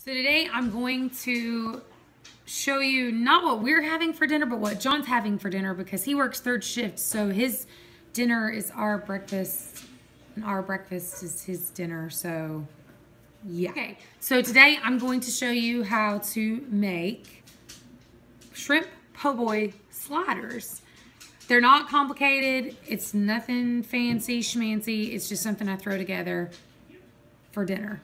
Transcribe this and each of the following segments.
So today I'm going to show you not what we're having for dinner, but what John's having for dinner because he works third shift. So his dinner is our breakfast and our breakfast is his dinner. So yeah. Okay, so today I'm going to show you how to make shrimp po' boy sliders. They're not complicated. It's nothing fancy schmancy. It's just something I throw together for dinner.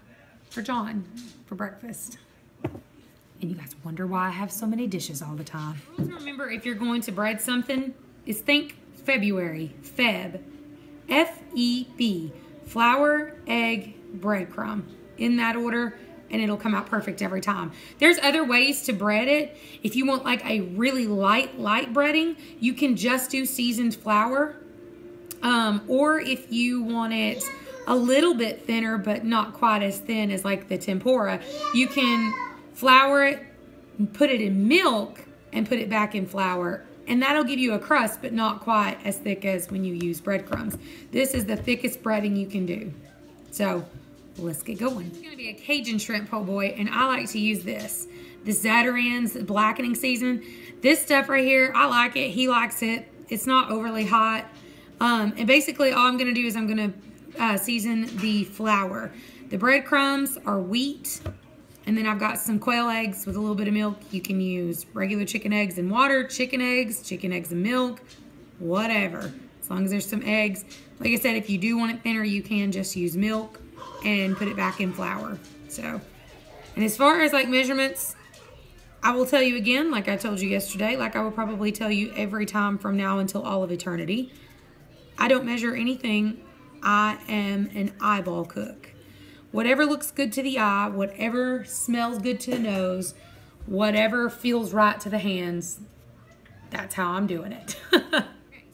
For John, for breakfast. And you guys wonder why I have so many dishes all the time. Remember, if you're going to bread something, is think February, Feb, F-E-B, flour, egg, breadcrumb, in that order, and it'll come out perfect every time. There's other ways to bread it. If you want like a really light breading, you can just do seasoned flour. Or if you want it a little bit thinner, but not quite as thin as like the tempura, you can flour it, put it in milk, and put it back in flour. And that'll give you a crust, but not quite as thick as when you use breadcrumbs. This is the thickest breading you can do. So let's get going. It's gonna be a Cajun shrimp po' boy, and I like to use this. The Zatarain's blackening season. This stuff right here, I like it, he likes it. It's not overly hot. And basically all I'm gonna do is I'm gonna season the flour. The breadcrumbs are wheat, and then I've got some quail eggs with a little bit of milk. You can use regular chicken eggs and water, chicken eggs and milk, whatever, as long as there's some eggs. Like I said, if you do want it thinner, you can just use milk and put it back in flour. So, and as far as like measurements, I will tell you again, like I told you yesterday, like I will probably tell you every time from now until all of eternity, I don't measure anything. I am an eyeball cook. Whatever looks good to the eye, whatever smells good to the nose, whatever feels right to the hands, that's how I'm doing it. Okay,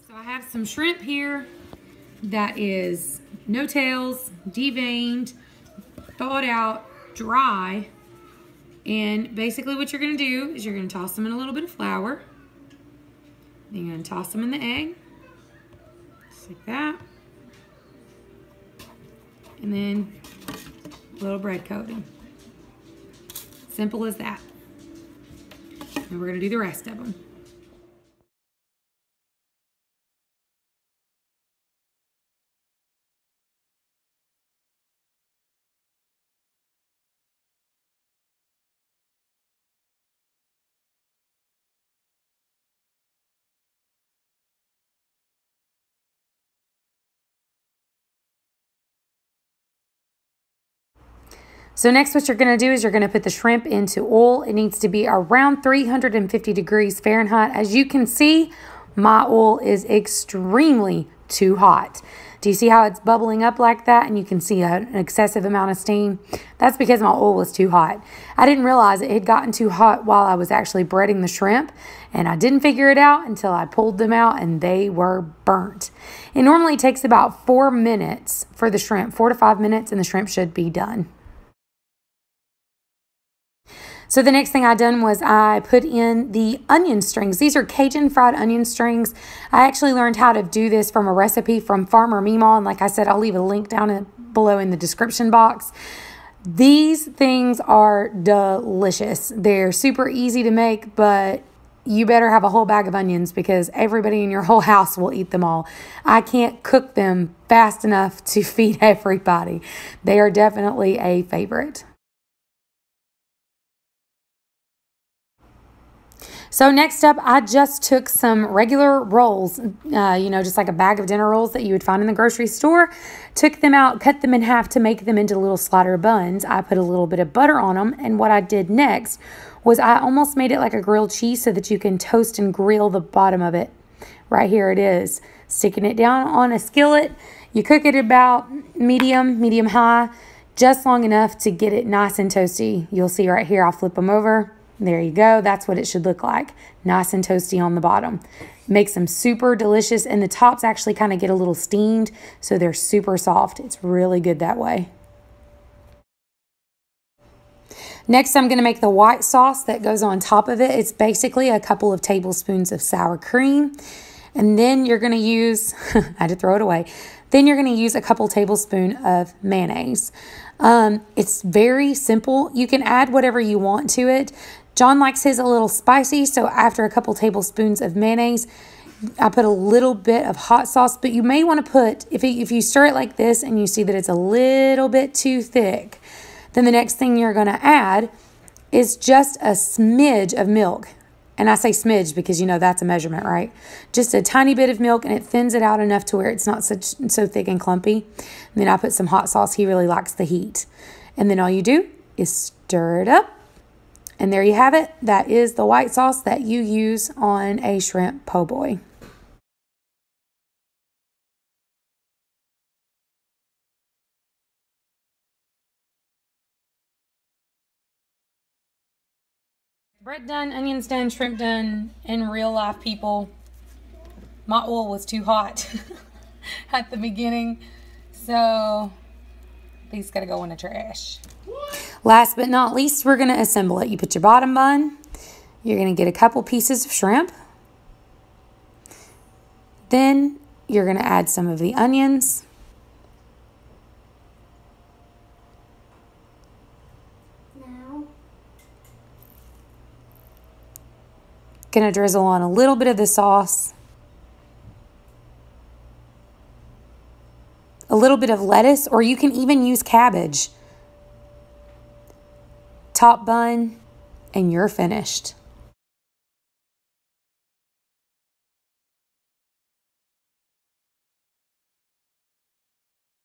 so I have some shrimp here that is no tails, deveined, thawed out, dry. And basically what you're gonna do is you're gonna toss them in a little bit of flour. Then you're gonna toss them in the egg, just like that. And then a little bread coating. Simple as that. And we're gonna do the rest of them. So next what you're going to do is you're going to put the shrimp into oil. It needs to be around 350 degrees Fahrenheit. As you can see, my oil is extremely too hot. Do you see how it's bubbling up like that? And you can see an excessive amount of steam. That's because my oil was too hot. I didn't realize it had gotten too hot while I was actually breading the shrimp. And I didn't figure it out until I pulled them out and they were burnt. It normally takes about 4 minutes for the shrimp, 4 to 5 minutes, and the shrimp should be done. So the next thing I done was I put in the onion strings. These are Cajun fried onion strings. I actually learned how to do this from a recipe from Farmer Meemaw. And like I said, I'll leave a link down below in the description box. These things are delicious. They're super easy to make, but you better have a whole bag of onions because everybody in your whole house will eat them all. I can't cook them fast enough to feed everybody. They are definitely a favorite. So next up, I just took some regular rolls, just like a bag of dinner rolls that you would find in the grocery store, took them out, cut them in half to make them into little slider buns. I put a little bit of butter on them, and what I did next was I almost made it like a grilled cheese so that you can toast and grill the bottom of it. Right here it is. Sticking it down on a skillet. You cook it about medium high, just long enough to get it nice and toasty. You'll see right here, I'll flip them over. There you go. That's what it should look like. Nice and toasty on the bottom. Makes them super delicious, and the tops actually kind of get a little steamed, so they're super soft. It's really good that way. Next, I'm going to make the white sauce that goes on top of it. It's basically a couple of tablespoons of sour cream. And then you're going to use, I had to throw it away. Then you're going to use a couple tablespoons of mayonnaise. It's very simple. You can add whatever you want to it. John likes his a little spicy, so after a couple tablespoons of mayonnaise, I put a little bit of hot sauce, but you may want to put, if you stir it like this and you see that it's a little bit too thick, then the next thing you're going to add is just a smidge of milk. And I say smidge because, you know, that's a measurement, right? Just a tiny bit of milk, and it thins it out enough to where it's not so thick and clumpy. And then I put some hot sauce. He really likes the heat. And then all you do is stir it up. And there you have it. That is the white sauce that you use on a shrimp po' boy. Bread done, onions done, shrimp done. In real life, people, my oil was too hot at the beginning, so these gotta go in the trash. Last but not least, we're gonna assemble it. You put your bottom bun. You're gonna get a couple pieces of shrimp. Then you're gonna add some of the onions. Gonna drizzle on a little bit of the sauce, a little bit of lettuce, or you can even use cabbage. Top bun, and you're finished.